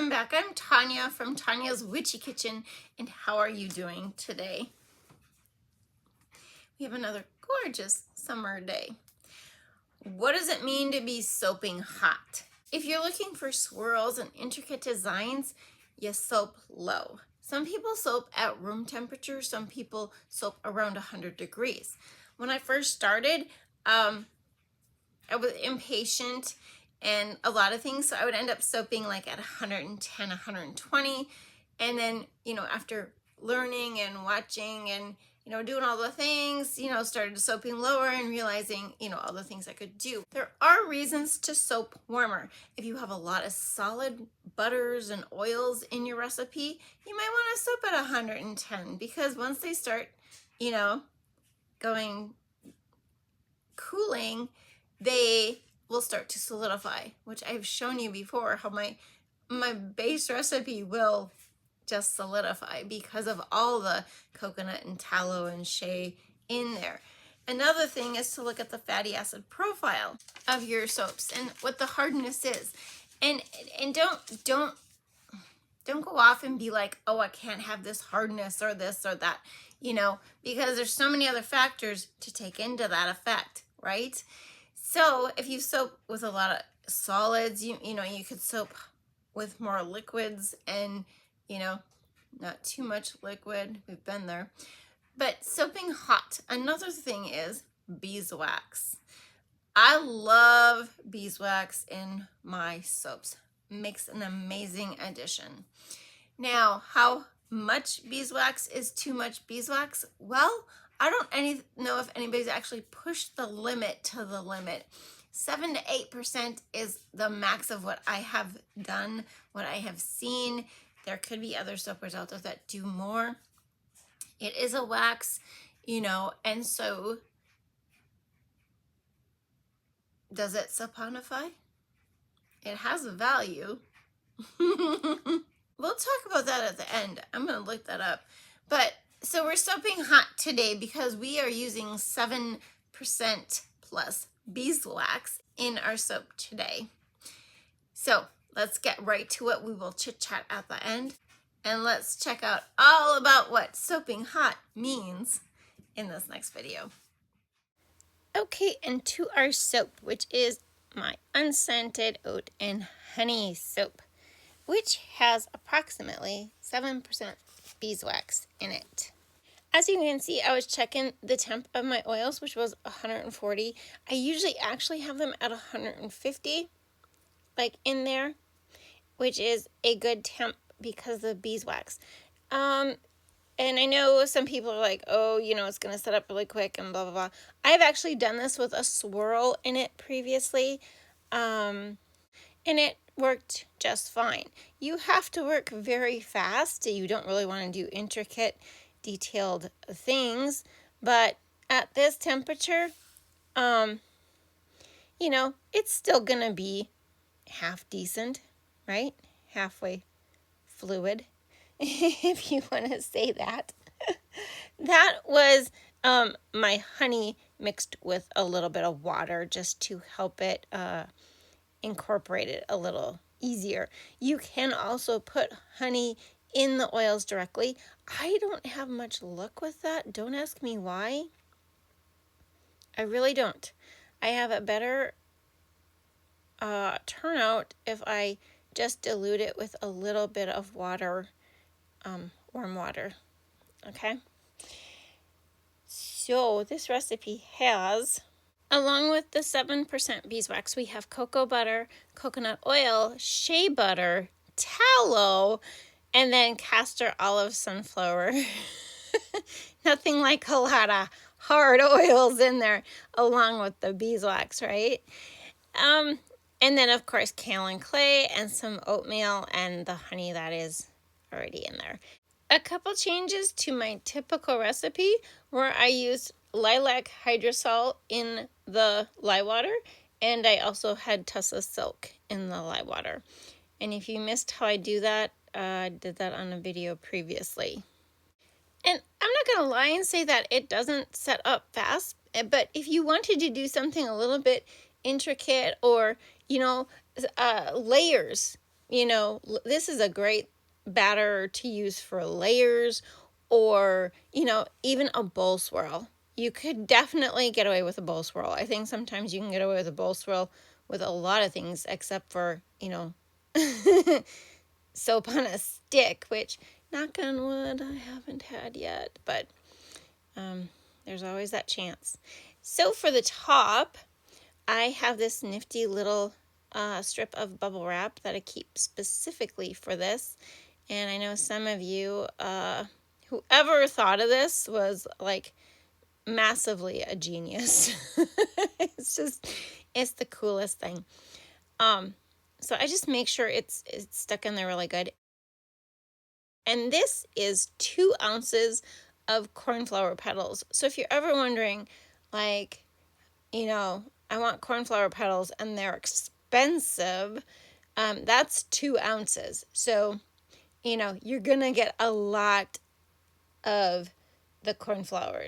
welcome back. I'm Tanya from Tanya's Witchy Kitchen, and how are you doing today? We have another gorgeous summer day. What does it mean to be soaping hot? If you're looking for swirls and intricate designs, you soap low. Some people soap at room temperature, some people soap around 100 degrees. When I first started, I was impatient and a lot of things, so I would end up soaping like at 110, 120, and then, after learning and watching and, doing all the things, started soaping lower and realizing, all the things I could do. There are reasons to soap warmer. If you have a lot of solid butters and oils in your recipe, you might want to soap at 110, because once they start, going cooling, they will start to solidify, which I've shown you before how my base recipe will just solidify because of all the coconut and tallow and shea in there. Another thing is to look at the fatty acid profile of your soaps and what the hardness is. And don't go off and be like, oh, I can't have this hardness or this or that, because there's so many other factors to take into that effect, right? So if you soap with a lot of solids, you could soap with more liquids and, not too much liquid. We've been there. But soaping hot. Another thing is beeswax. I love beeswax in my soaps. Makes an amazing addition. Now, how much beeswax is too much beeswax? Well, I don't know if anybody's actually pushed the limit to the limit. 7 to 8% is the max of what I have done, what I have seen. There could be other soapers out there that do more. It is a wax, and so does it saponify? It has a value. We'll talk about that at the end. I'm going to look that up. But so we're soaping hot today because we are using 7% plus beeswax in our soap today. So let's get right to it. We will chit chat at the end, and let's check out all about what soaping hot means in this next video. Okay, and to our soap, which is my Unscented Oat and Honey soap, which has approximately 7% beeswax in it. As you can see, I was checking the temp of my oils, which was 140. I usually actually have them at 150, like in there, which is a good temp because of the beeswax. And I know some people are like, oh, it's going to set up really quick and blah, blah, blah. I've actually done this with a swirl in it previously, and it worked just fine. You have to work very fast. You don't really want to do intricate, detailed things, but at this temperature, it's still gonna be half decent, right? Halfway fluid, if you want to say that. That was my honey mixed with a little bit of water just to help it incorporate it a little easier. You can also put honey in the oils directly. I don't have much luck with that. Don't ask me why. I really don't. I have a better turnout if I just dilute it with a little bit of water, warm water. Okay? So this recipe has, along with the 7% beeswax, we have cocoa butter, coconut oil, shea butter, tallow, and then castor olive sunflower. Nothing like a lot of hard oils in there, along with the beeswax, right? And then, of course, kaolin clay and some oatmeal and the honey that is already in there. A couple changes to my typical recipe where I used lilac hydrosol in the lye water, and I also had tussa silk in the lye water. And if you missed how I do that, I did that on a video previously. And I'm not going to lie and say that it doesn't set up fast, but if you wanted to do something a little bit intricate or, layers, you know, this is a great batter to use for layers, or, you know, even a bowl swirl. You could definitely get away with a bowl swirl. I think sometimes you can get away with a bowl swirl with a lot of things, except for, you know, soap on a stick, which, knock on wood, I haven't had yet, but there's always that chance. So for the top, I have this nifty little strip of bubble wrap that I keep specifically for this. And I know some of you, whoever thought of this was like massively a genius. It's the coolest thing. So I just make sure it's stuck in there really good. And this is 2 ounces of cornflower petals. So if you're ever wondering, like, you know, I want cornflower petals and they're expensive, that's 2 ounces. So, you know, you're going to get a lot of the cornflower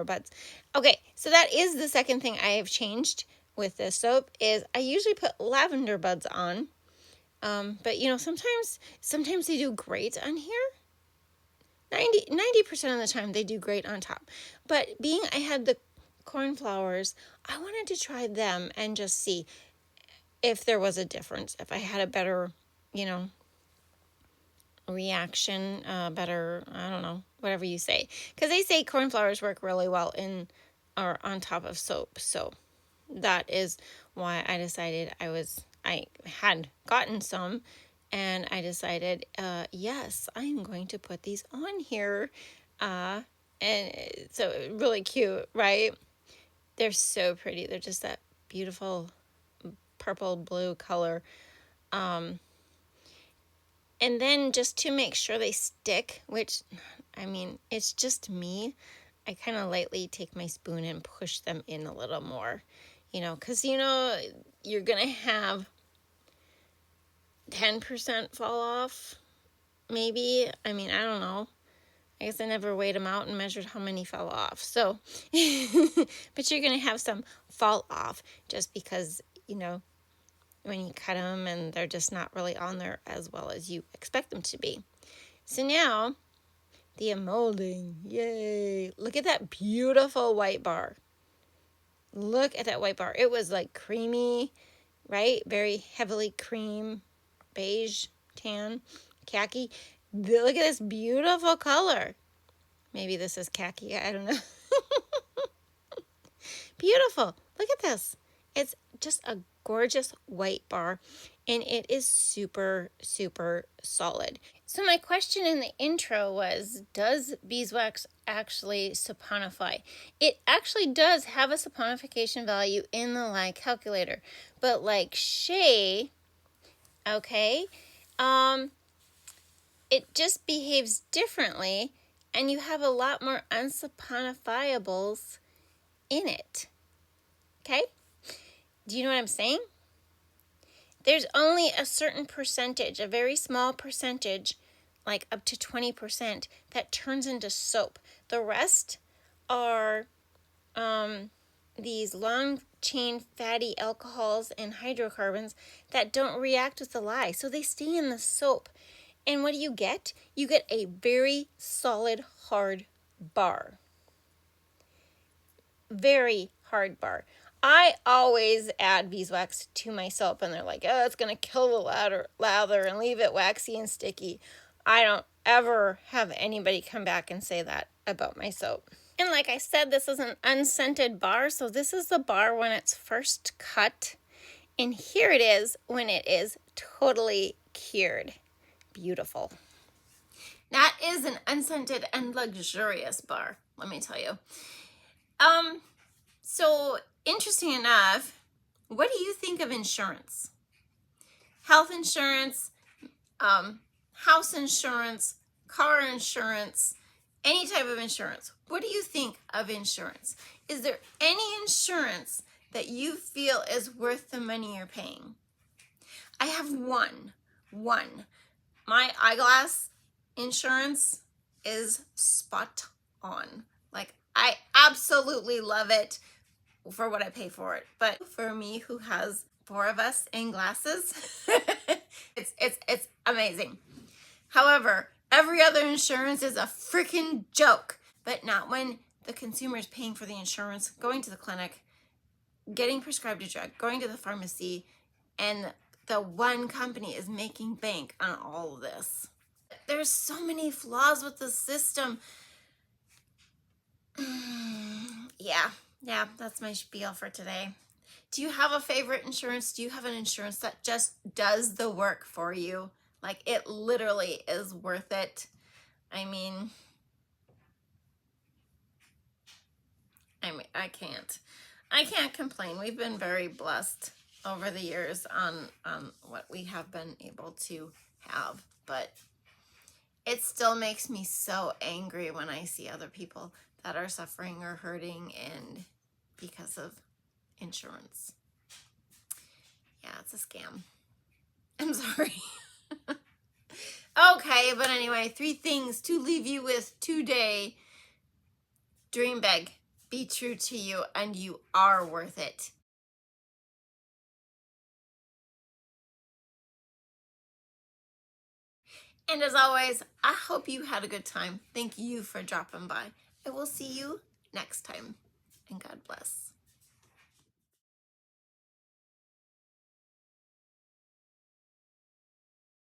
buds. Okay, so that is the second thing I have changed with this soap is I usually put lavender buds on. But, you know, sometimes they do great on here. 90% of the time they do great on top. But being I had the cornflowers, I wanted to try them and just see if there was a difference, if I had a better, you know, reaction, better, I don't know, whatever you say. Because they say cornflowers work really well in or on top of soap. So that is why I decided I had gotten some, and I decided, yes, I'm going to put these on here. And so really cute, right? They're so pretty. They're just that beautiful purple blue color. And then just to make sure they stick, which, I mean, it's just me, I kind of lightly take my spoon and push them in a little more, you know, because, you know, you're going to have 10% fall off, maybe. I mean, I don't know. I guess I never weighed them out and measured how many fell off. So, but you're going to have some fall off just because, you know, when you cut them and they're just not really on there as well as you expect them to be. So now, the unmolding. Yay. Look at that beautiful white bar. Look at that white bar. It was like creamy, right? Very heavily cream, beige, tan, khaki. Look at this beautiful color. Maybe this is khaki. I don't know. Beautiful. Look at this. It's just a gorgeous white bar, and it is super, super solid. So my question in the intro was, does beeswax actually saponify? It actually does have a saponification value in the lye calculator, but like shea, okay, it just behaves differently, and you have a lot more unsaponifiables in it. Okay? Do you know what I'm saying? There's only a certain percentage, a very small percentage, like up to 20%, that turns into soap. The rest are these long chain fatty alcohols and hydrocarbons that don't react with the lye. So they stay in the soap. And what do you get? You get a very solid, hard bar. Very hard bar. I always add beeswax to my soap, and they're like, oh, it's going to kill the lather and leave it waxy and sticky. I don't ever have anybody come back and say that about my soap. And like I said, this is an unscented bar, so this is the bar when it's first cut. And here it is when it is totally cured. Beautiful. That is an unscented and luxurious bar, let me tell you. So interesting enough, what do you think of insurance? Health insurance, house insurance, car insurance, any type of insurance. What do you think of insurance? Is there any insurance that you feel is worth the money you're paying? I have one. My eyeglass insurance is spot on. Like, I absolutely love it for what I pay for it. But for me, who has 4 of us in glasses, amazing. However, every other insurance is a freaking joke, but not when the consumer is paying for the insurance, going to the clinic, getting prescribed a drug, going to the pharmacy, and the one company is making bank on all of this. There's so many flaws with the system. Yeah, that's my spiel for today. Do you have a favorite insurance? Do you have an insurance that just does the work for you? Like, it literally is worth it. I mean, I can't complain. We've been very blessed over the years on what we have been able to have, but it still makes me so angry when I see other people that are suffering or hurting and because of insurance. Yeah, it's a scam. I'm sorry. Okay, but anyway, 3 things to leave you with today. Dream big, be true to you, and you are worth it. And as always, I hope you had a good time. Thank you for dropping by. I will see you next time, and God bless.